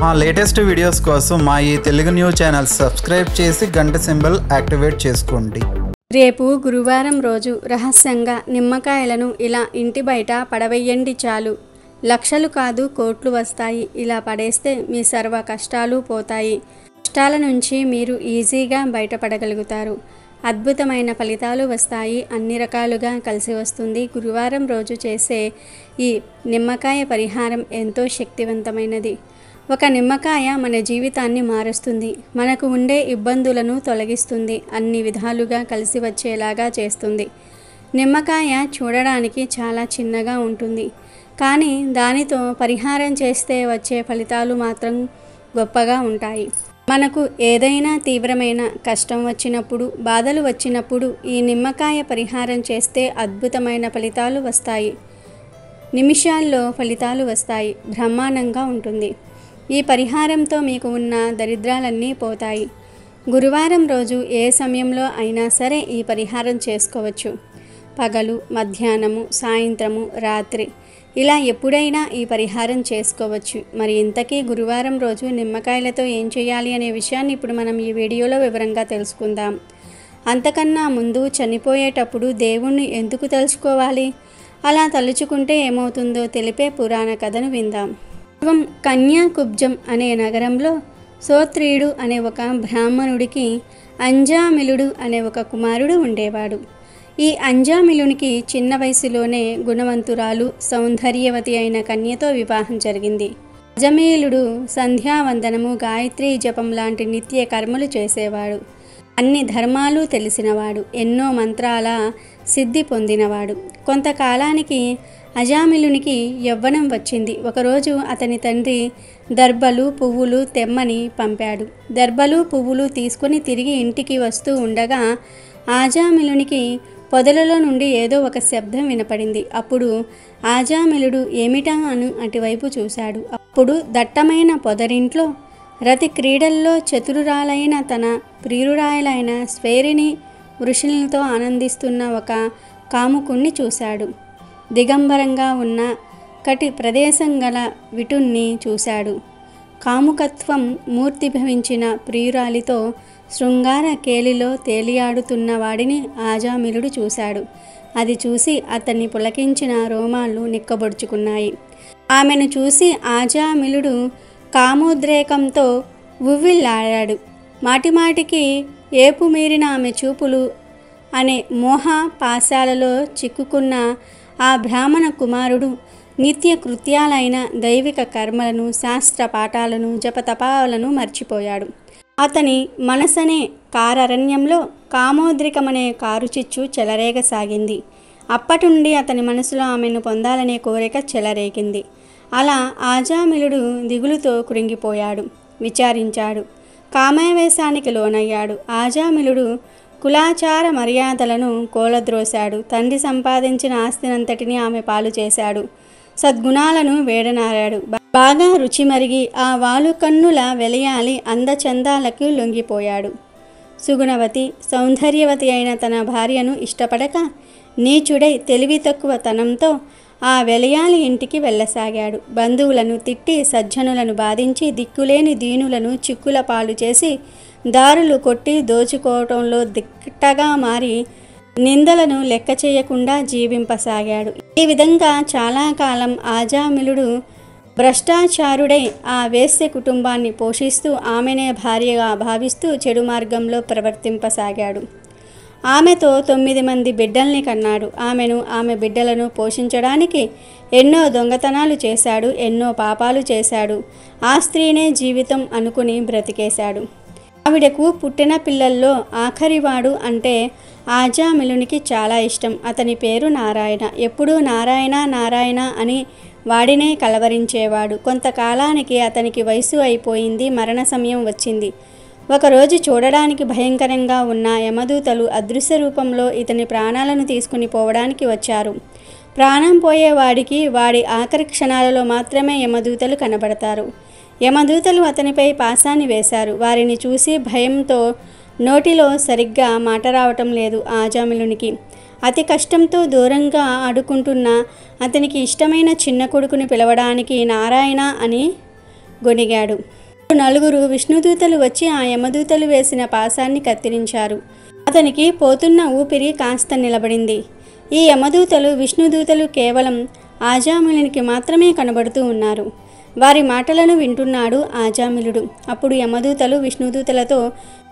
మా latest videos కోసం మా ఈ తెలుగు న్యూస్ ఛానల్ సబ్స్క్రైబ్ చేసి గంట సింబల్ యాక్టివేట్ చేసుకోండి. రేపు గురువారం రోజు రహస్యంగా నిమ్మకాయలను ఇలా ఇంటి బయట పడవేయండి. చాలు, లక్షలు కాదు కోట్లు వస్తాయి. ఇలా పడేస్తే మీ సర్వ కష్టాలు పోతాయి. కష్టాల నుంచి మీరు ఈజీగా బయటపడగలుగుతారు. అద్భుతమైన ఫలితాలు వస్తాయి. అన్ని రకాలుగా కలిసి వస్తుంది. గురువారం రోజు చేసే ఈ నిమ్మకాయ పరిహారం ఎంతో శక్తివంతమైనది. ఒక నిమ్మకాయ మన జీవితాన్ని మారుస్తుంది. మనకు ఉండే ఇబ్బందులను తొలగిస్తుంది. అన్ని విధాలుగా కలిసి వచ్చేలాగా చేస్తుంది. నిమ్మకాయ చూడడానికి చాలా చిన్నగా ఉంటుంది, కానీ దానితో పరిహారం చేస్తే వచ్చే ఫలితాలు మాత్రం గొప్పగా ఉంటాయి. మనకు ఏదైనా తీవ్రమైన కష్టం వచ్చినప్పుడు, బాధలు వచ్చినప్పుడు ఈ నిమ్మకాయ పరిహారం చేస్తే అద్భుతమైన ఫలితాలు వస్తాయి. నిమిషాల్లో ఫలితాలు వస్తాయి. బ్రహ్మాండంగా ఉంటుంది. ఈ పరిహారంతో మీకు ఉన్న దరిద్రాలన్నీ పోతాయి. గురువారం రోజు ఏ సమయంలో అయినా సరే ఈ పరిహారం చేసుకోవచ్చు. పగలు, మధ్యాహ్నము, సాయంత్రము, రాత్రి ఇలా ఎప్పుడైనా ఈ పరిహారం చేసుకోవచ్చు. మరి ఇంతకీ గురువారం రోజు నిమ్మకాయలతో ఏం చేయాలి అనే విషయాన్ని ఇప్పుడు మనం ఈ వీడియోలో వివరంగా తెలుసుకుందాం. అంతకన్నా ముందు చనిపోయేటప్పుడు దేవుణ్ణి ఎందుకు తలుచుకోవాలి, అలా తలుచుకుంటే ఏమవుతుందో తెలిపే పురాణ కథను విందాం. పూర్వం కన్యాకుబ్జం అనే నగరంలో సోత్రీయుడు అనే ఒక బ్రాహ్మణుడికి అంజామిలుడు అనే ఒక కుమారుడు ఉండేవాడు. ఈ అంజామిలునికి చిన్న వయసులోనే గుణవంతురాలు, సౌందర్యవతి అయిన కన్యతో వివాహం జరిగింది. అజమీలుడు సంధ్యావందనము, గాయత్రీ జపం లాంటి నిత్య కర్మలు చేసేవాడు. అన్ని ధర్మాలు తెలిసినవాడు. ఎన్నో మంత్రాల సిద్ధి పొందినవాడు. కొంతకాలానికి అజామిలునికి యవ్వనం వచ్చింది. ఒకరోజు అతని తండ్రి దర్భలు, పువ్వులు తెమ్మని పంపాడు. దర్భలు, పువ్వులు తీసుకుని తిరిగి ఇంటికి వస్తూ ఉండగా ఆజామిలునికి పొదలలో నుండి ఏదో ఒక శబ్దం వినపడింది. అప్పుడు ఆజామిలుడు ఏమిటా అని అటువైపు చూశాడు. అప్పుడు దట్టమైన పొదరింట్లో రతి క్రీడల్లో చతురురాలైన తన ప్రియురాలైన స్వేరిని వృషులతో ఆనందిస్తున్న ఒక కాముకుణ్ణి చూశాడు. దిగంబరంగా ఉన్న కటి ప్రదేశం గల విటుణ్ణి చూశాడు. కాముకత్వం మూర్తిభవించిన ప్రియురాలితో శృంగార కేలిలో తేలియాడుతున్న వాడిని ఆజామిలుడు చూశాడు. అది చూసి అతన్ని పులకించిన రోమాలు నిక్కబొడుచుకున్నాయి. ఆమెను చూసి ఆజామిలుడు కామోద్రేకంతో ఉవ్విళ్ళాడాడు. మాటిమాటికి ఏపు మీరిన ఆమె చూపులు అనే మోహ పాశాలలో చిక్కుకున్న ఆ బ్రాహ్మణ కుమారుడు నిత్య కృత్యాలైన దైవిక కర్మలను, శాస్త్ర పాఠాలను, జపతపాలను మర్చిపోయాడు. అతని మనసనే కారరణ్యంలో కామోద్రికమనే కారుచిచ్చు చెలరేగసాగింది. అప్పటి నుండి అతని మనసులో ఆమెను పొందాలనే కోరిక చెలరేగింది. అలా ఆజామిలుడు దిగులుతో కృంగిపోయాడు. విచారించాడు. కామావేశానికి లోనయ్యాడు. ఆజామిలుడు కులాచార మర్యాదలను కోలద్రోశాడు. తండ్రి సంపాదించిన ఆస్తినంతటిని ఆమె పాలు చేశాడు. సద్గుణాలను వేడనారాడు. బాగా రుచి మరిగి ఆ వాలు కన్నుల వెలయాలి అందచందాలకు లొంగిపోయాడు. సుగుణవతి, సౌందర్యవతి అయిన తన భార్యను ఇష్టపడక నీచుడై తెలివి తక్కువ తనంతో ఆ వెలయాలి ఇంటికి వెళ్ళసాగాడు. బంధువులను తిట్టి, సజ్జనులను బాధించి, దిక్కులేని దీనులను చిక్కుల పాలు చేసి, దారులు కొట్టి దోచుకోవటంలో దిట్టగా మారి నిందలను లెక్క చేయకుండా జీవింపసాగాడు. ఈ విధంగా చాలా కాలం ఆజామిలుడు భ్రష్టాచారుడై ఆ వేశ్య కుటుంబాన్ని పోషిస్తూ ఆమెనే భార్యగా భావిస్తూ చెడు మార్గంలో ప్రవర్తింపసాగాడు. ఆమెతో 9 మంది బిడ్డల్ని కన్నాడు. ఆమె బిడ్డలను పోషించడానికి ఎన్నో దొంగతనాలు చేశాడు. ఎన్నో పాపాలు చేశాడు. ఆ స్త్రీనే జీవితం అనుకుని బ్రతికేశాడు. ఆవిడకు పుట్టిన పిల్లల్లో ఆఖరివాడు అంటే ఆజామిలునికి చాలా ఇష్టం. అతని పేరు నారాయణ. ఎప్పుడూ నారాయణ నారాయణ అని వాడినే కలవరించేవాడు. కొంతకాలానికి అతనికి వయసు అయిపోయింది. మరణ సమయం వచ్చింది. ఒకరోజు చూడడానికి భయంకరంగా ఉన్న యమదూతలు అదృశ్య రూపంలో ఇతని ప్రాణాలను తీసుకుని పోవడానికి వచ్చారు. ప్రాణం పోయేవాడికి వాడి ఆఖరి క్షణాలలో మాత్రమే యమదూతలు కనబడతారు. యమదూతలు అతనిపై పాశాన్ని వేశారు. వారిని చూసి భయంతో నోటిలో సరిగ్గా మాట రావటం లేదు ఆజామిలునికి. అతి కష్టంతో దూరంగా ఆడుకుంటున్న అతనికి ఇష్టమైన చిన్న కొడుకుని పిలవడానికి నారాయణ అని గొణిగాడు. నలుగురు విష్ణుదూతలు వచ్చి ఆ యమదూతలు వేసిన పాశాన్ని కత్తిరించారు. అతనికి పోతున్న ఊపిరి కాస్త నిలబడింది. ఈ యమదూతలు విష్ణుదూతలు కేవలం ఆజామిలునికి మాత్రమే కనబడుతూ ఉన్నారు. వారి మాటలను వింటున్నాడు ఆజామిలుడు. అప్పుడు యమదూతలు విష్ణుదూతలతో,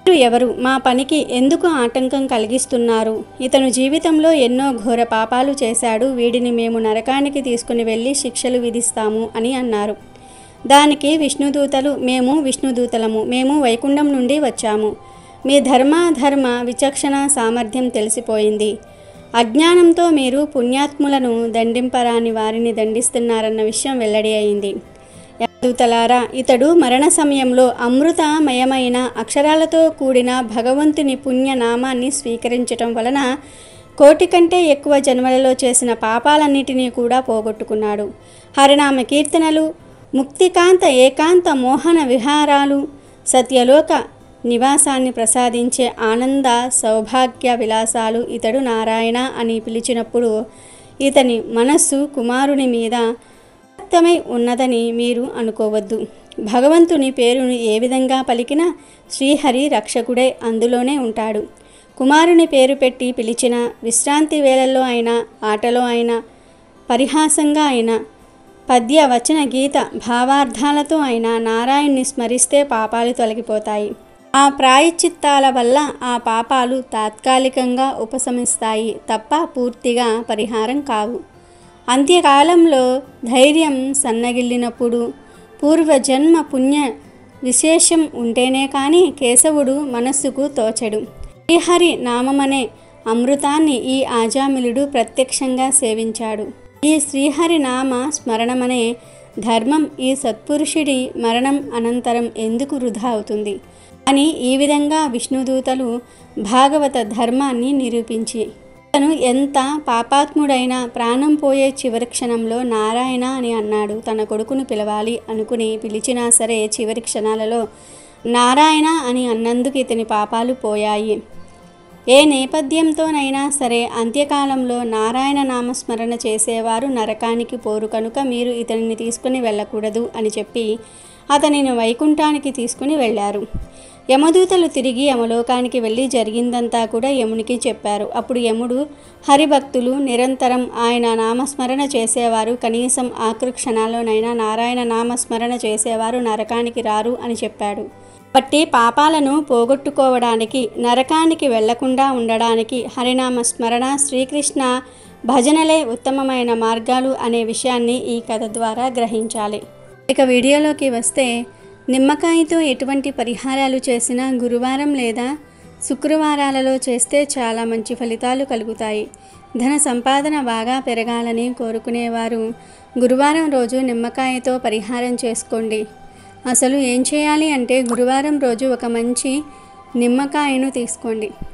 మీరు ఎవరు? మా పనికి ఎందుకు ఆటంకం కలిగిస్తున్నారు? ఇతను జీవితంలో ఎన్నో ఘోర పాపాలు చేశాడు. వీడిని మేము నరకానికి తీసుకుని వెళ్ళి శిక్షలు విధిస్తాము అని అన్నారు. దానికి విష్ణుదూతలు, మేము విష్ణుదూతలము, మేము వైకుంఠం నుండి వచ్చాము. మీ ధర్మాధర్మ విచక్షణ సామర్థ్యం తెలిసిపోయింది. అజ్ఞానంతో మీరు పుణ్యాత్ములను దండింపరాని వారిని దండిస్తున్నారన్న విషయం వెల్లడి అయింది. యమదూతలారా, ఇతడు మరణ సమయంలో అమృతమయమైన అక్షరాలతో కూడిన భగవంతుని పుణ్యనామాన్ని స్వీకరించటం వలన 1,000,000 కంటే ఎక్కువ జన్మలలో చేసిన పాపాలన్నిటినీ కూడా పోగొట్టుకున్నాడు. హరినామ కీర్తనలు, ముక్తికాంత ఏకాంత మోహన విహారాలు, సత్యలోక నివాసాన్ని ప్రసాదించే ఆనంద సౌభాగ్య విలాసాలు ఇతడు నారాయణ అని పిలిచినప్పుడు ఇతని మనస్సు కుమారుని మీద వ్యక్తమై ఉన్నదని మీరు అనుకోవద్దు. భగవంతుని పేరును ఏ విధంగా పలికినా శ్రీహరి రక్షకుడే అందులోనే ఉంటాడు. కుమారుని పేరు పెట్టి పిలిచిన విశ్రాంతి వేళల్లో అయినా, ఆటలో అయినా, పరిహాసంగా అయినా, పద్య వచన గీత భావార్థాలతో అయినా నారాయణ్ణి స్మరిస్తే పాపాలు తొలగిపోతాయి. ఆ ప్రాయశ్చిత్తాల వల్ల ఆ పాపాలు తాత్కాలికంగా ఉపశమిస్తాయి తప్ప పూర్తిగా పరిహారం కావు. అంత్యకాలంలో ధైర్యం సన్నగిల్లినప్పుడు పూర్వజన్మ పుణ్య విశేషం ఉంటేనే కానీ కేశవుడు మనస్సుకు తోచడు. శ్రీహరి నామమనే అమృతాన్ని ఈ ఆజామిలుడు ప్రత్యక్షంగా సేవించాడు. ఈ శ్రీహరి నామ స్మరణమనే ధర్మం ఈ సత్పురుషుడి మరణం అనంతరం ఎందుకు వృధా అవుతుంది అని ఈ విధంగా విష్ణుదూతలు భాగవత ధర్మాన్ని నిరూపించి, తను ఎంత పాపాత్ముడైనా ప్రాణం పోయే చివరి క్షణంలో నారాయణ అని అన్నాడు. తన కొడుకును పిలవాలి అనుకుని పిలిచినా సరే చివరి క్షణాలలో నారాయణ అని అన్నందుకు ఇతని పాపాలు పోయాయి. ఏ నేపథ్యంతోనైనా సరే అంత్యకాలంలో నారాయణ నామస్మరణ చేసేవారు నరకానికి పోరు కనుక మీరు ఇతనిని తీసుకుని వెళ్ళకూడదు అని చెప్పి అతనిని వైకుంఠానికి తీసుకుని వెళ్ళారు. యమదూతలు తిరిగి యమలోకానికి వెళ్ళి జరిగిందంతా కూడా యమునికి చెప్పారు. అప్పుడు యముడు, హరిభక్తులు నిరంతరం ఆయన నామస్మరణ చేసేవారు కనీసం ఆఖరి క్షణాల్లోనైనా నారాయణ నామస్మరణ చేసేవారు నరకానికి రారు అని చెప్పాడు. బట్టి పాపాలను పోగొట్టుకోవడానికి, నరకానికి వెళ్లకుండా ఉండడానికి హరినామ స్మరణ, శ్రీకృష్ణ భజనలే ఉత్తమమైన మార్గాలు అనే విషయాన్ని ఈ కథ ద్వారా గ్రహించాలి. ఇక వీడియోలోకి వస్తే, నిమ్మకాయతో ఎటువంటి పరిహారాలు చేసినా గురువారం లేదా శుక్రవారాలలో చేస్తే చాలా మంచి ఫలితాలు కలుగుతాయి. ధన సంపాదన బాగా పెరగాలని కోరుకునేవారు గురువారం రోజు నిమ్మకాయతో పరిహారం చేసుకోండి. అసలు ఏం చేయాలి అంటే, గురువారం రోజు ఒక మంచి నిమ్మకాయను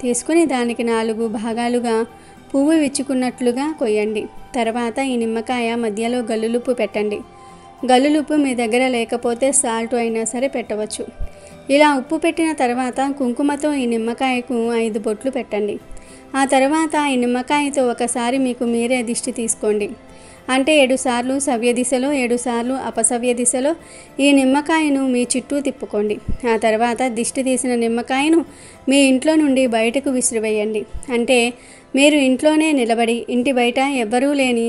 తీసుకొని దానికి 4 భాగాలుగా పువ్వు విచ్చుకున్నట్లుగా కొయ్యండి. తర్వాత ఈ నిమ్మకాయ మధ్యలో గల్లులుప్పు పెట్టండి. గల్లులుప్పు మీ దగ్గర లేకపోతే సాల్ట్ అయినా సరే పెట్టవచ్చు. ఇలా ఉప్పు పెట్టిన తర్వాత కుంకుమతో ఈ నిమ్మకాయకు 5 బొట్లు పెట్టండి. ఆ తర్వాత ఈ నిమ్మకాయతో ఒకసారి మీకు మీరే దిష్టి తీసుకోండి. అంటే 7 సార్లు సవ్య దిశలో, 7 సార్లు అపసవ్య దిశలో ఈ నిమ్మకాయను మీ చుట్టూ తిప్పుకోండి. ఆ తర్వాత దిష్టి తీసిన నిమ్మకాయను మీ ఇంట్లో నుండి బయటకు విసిరివేయండి. అంటే మీరు ఇంట్లోనే నిలబడి ఇంటి బయట ఎవ్వరూ లేని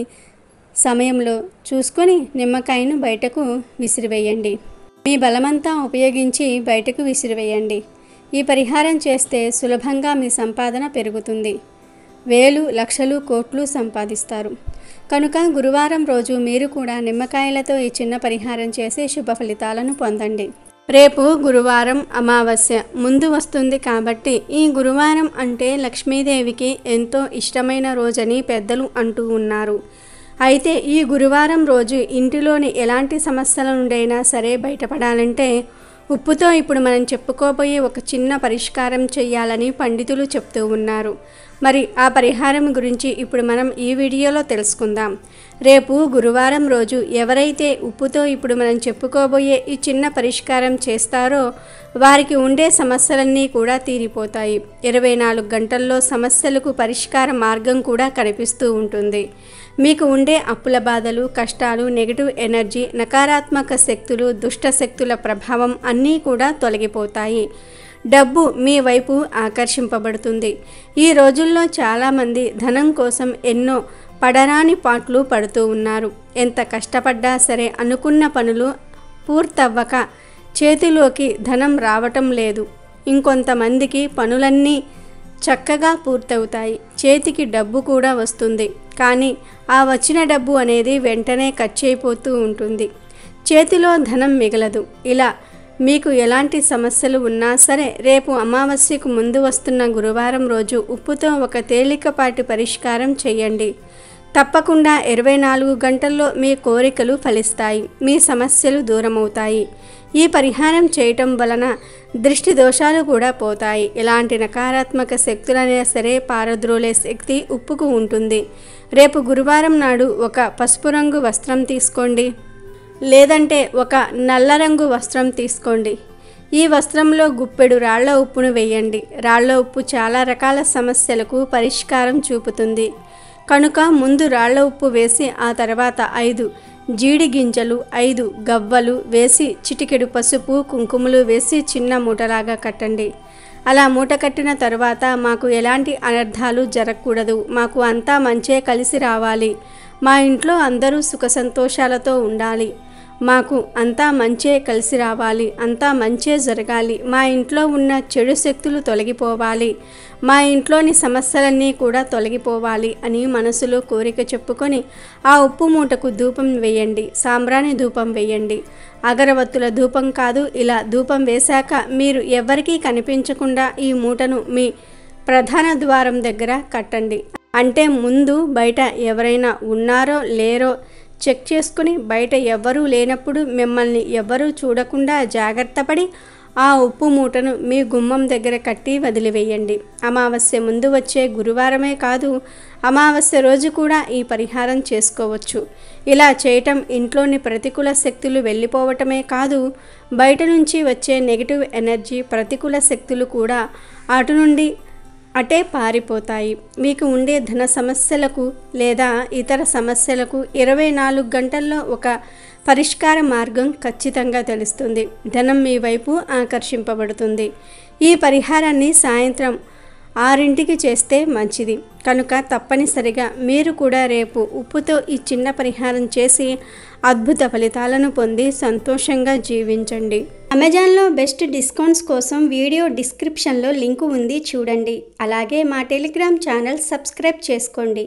సమయంలో చూసుకొని నిమ్మకాయను బయటకు విసిరివేయండి. మీ బలమంతా ఉపయోగించి బయటకు విసిరివేయండి. ఈ పరిహారం చేస్తే సులభంగా మీ సంపాదన పెరుగుతుంది. వేలు, లక్షలు, కోట్లు సంపాదిస్తారు. కనుక గురువారం రోజు మీరు కూడా నిమ్మకాయలతో ఈ చిన్న పరిహారం చేసి శుభ ఫలితాలను పొందండి. రేపు గురువారం అమావాస్య ముందు వస్తుంది కాబట్టి ఈ గురువారం అంటే లక్ష్మీదేవికి ఎంతో ఇష్టమైన రోజని పెద్దలు అంటూ ఉన్నారు. అయితే ఈ గురువారం రోజు ఇంటిలోని ఎలాంటి సమస్యల నుండైనా సరే బయటపడాలంటే ఉప్పుతో ఇప్పుడు మనం చెప్పుకోబోయే ఒక చిన్న పరిష్కారం చేయాలని పండితులు చెప్తూ ఉన్నారు. మరి ఆ పరిహారం గురించి ఇప్పుడు మనం ఈ వీడియోలో తెలుసుకుందాం. రేపు గురువారం రోజు ఎవరైతే ఉప్పుతో ఇప్పుడు మనం చెప్పుకోబోయే ఈ చిన్న పరిష్కారం చేస్తారో వారికి ఉండే సమస్యలన్నీ కూడా తీరిపోతాయి. 24 గంటల్లో సమస్యలకు పరిష్కార మార్గం కూడా కనిపిస్తూ ఉంటుంది. మీకు ఉండే అప్పుల బాధలు, కష్టాలు, నెగిటివ్ ఎనర్జీ, నకారాత్మక శక్తులు, దుష్ట శక్తుల ప్రభావం అన్నీ కూడా తొలగిపోతాయి. డబ్బు మీ వైపు ఆకర్షింపబడుతుంది. ఈ రోజుల్లో చాలామంది ధనం కోసం ఎన్నో పడరాని పాట్లు పడుతూ ఉన్నారు. ఎంత కష్టపడ్డా సరే అనుకున్న పనులు పూర్తవ్వక చేతిలోకి ధనం రావటం లేదు. ఇంకొంతమందికి పనులన్నీ చక్కగా పూర్తవుతాయి, చేతికి డబ్బు కూడా వస్తుంది. కానీ ఆ వచ్చిన డబ్బు అనేది వెంటనే ఖర్చు అయిపోతూ ఉంటుంది, చేతిలో ధనం మిగలదు. ఇలా మీకు ఎలాంటి సమస్యలు ఉన్నా సరే రేపు అమావాస్యకు ముందు వస్తున్న గురువారం రోజు ఉప్పుతో ఒక తేలికపాటి పరిష్కారం చేయండి. తప్పకుండా 24 గంటల్లో మీ కోరికలు ఫలిస్తాయి, మీ సమస్యలు దూరమవుతాయి. ఈ పరిహారం చేయటం వలన దృష్టి దోషాలు కూడా పోతాయి. ఎలాంటి నకారాత్మక శక్తులైనా సరే పారద్రోలే శక్తి ఉప్పుకు ఉంటుంది. రేపు గురువారం నాడు ఒక పసుపు రంగు వస్త్రం తీసుకోండి, లేదంటే ఒక నల్ల రంగు వస్త్రం తీసుకోండి. ఈ వస్త్రంలో గుప్పెడు రాళ్ల ఉప్పును వేయండి. రాళ్ల ఉప్పు చాలా రకాల సమస్యలకు పరిష్కారం చూపుతుంది కనుక ముందు రాళ్ల ఉప్పు వేసి ఆ తర్వాత 5 జీడి గింజలు, 5 గవ్వలు వేసి చిటికెడు పసుపు, కుంకుమలు వేసి చిన్న మూటలాగా కట్టండి. అలా మూట కట్టిన తర్వాత మాకు ఎలాంటి అనర్థాలు జరగకూడదు, మాకు అంతా మంచే కలిసి రావాలి, మా ఇంట్లో అందరూ సుఖ సంతోషాలతో ఉండాలి, మాకు అంతా మంచే కలిసి రావాలి, అంతా మంచే జరగాలి, మా ఇంట్లో ఉన్న చెడు శక్తులు తొలగిపోవాలి, మా ఇంట్లోని సమస్యలన్నీ కూడా తొలగిపోవాలి అని మనసులో కోరిక చెప్పుకొని ఆ ఉప్పు మూటకు ధూపం వేయండి, సాంబ్రాణి ధూపం వేయండి. అగరవత్తుల ధూపం కాదు. ఇలా ధూపం వేశాక మీరు ఎవరికీ కనిపించకుండా ఈ మూటను మీ ప్రధాన ద్వారం దగ్గర కట్టండి. అంటే ముందు బయట ఎవరైనా ఉన్నారో లేరో చెక్ చేసుకుని బయట ఎవ్వరూ లేనప్పుడు మిమ్మల్ని ఎవ్వరూ చూడకుండా జాగ్రత్త పడి ఆ ఉప్పు మూటను మీ గుమ్మం దగ్గర కట్టి వదిలివేయండి. అమావాస్య ముందు వచ్చే గురువారమే కాదు, అమావాస్య రోజు కూడా ఈ పరిహారం చేసుకోవచ్చు. ఇలా చేయటం ఇంట్లోని ప్రతికూల శక్తులు వెళ్ళిపోవటమే కాదు, బయట నుంచి వచ్చే నెగిటివ్ ఎనర్జీ, ప్రతికూల శక్తులు కూడా అటు నుండి అటే పారిపోతాయి. మీకు ఉండే ధన సమస్యలకు లేదా ఇతర సమస్యలకు 24 గంటల్లో ఒక పరిష్కార మార్గం ఖచ్చితంగా తెలుస్తుంది. ధనం మీ వైపు ఆకర్షింపబడుతుంది. ఈ పరిహారాన్ని సాయంత్రం 6ంటికి చేస్తే మంచిది కనుక తప్పనిసరిగా మీరు కూడా రేపు ఉప్పుతో ఈ చిన్న పరిహారం చేసి అద్భుత ఫలితాలను పొంది సంతోషంగా జీవించండి. అమెజాన్లో బెస్ట్ డిస్కౌంట్స్ కోసం వీడియో డిస్క్రిప్షన్లో లింకు ఉంది, చూడండి. అలాగే మా టెలిగ్రామ్ ఛానల్ సబ్స్క్రైబ్ చేసుకోండి.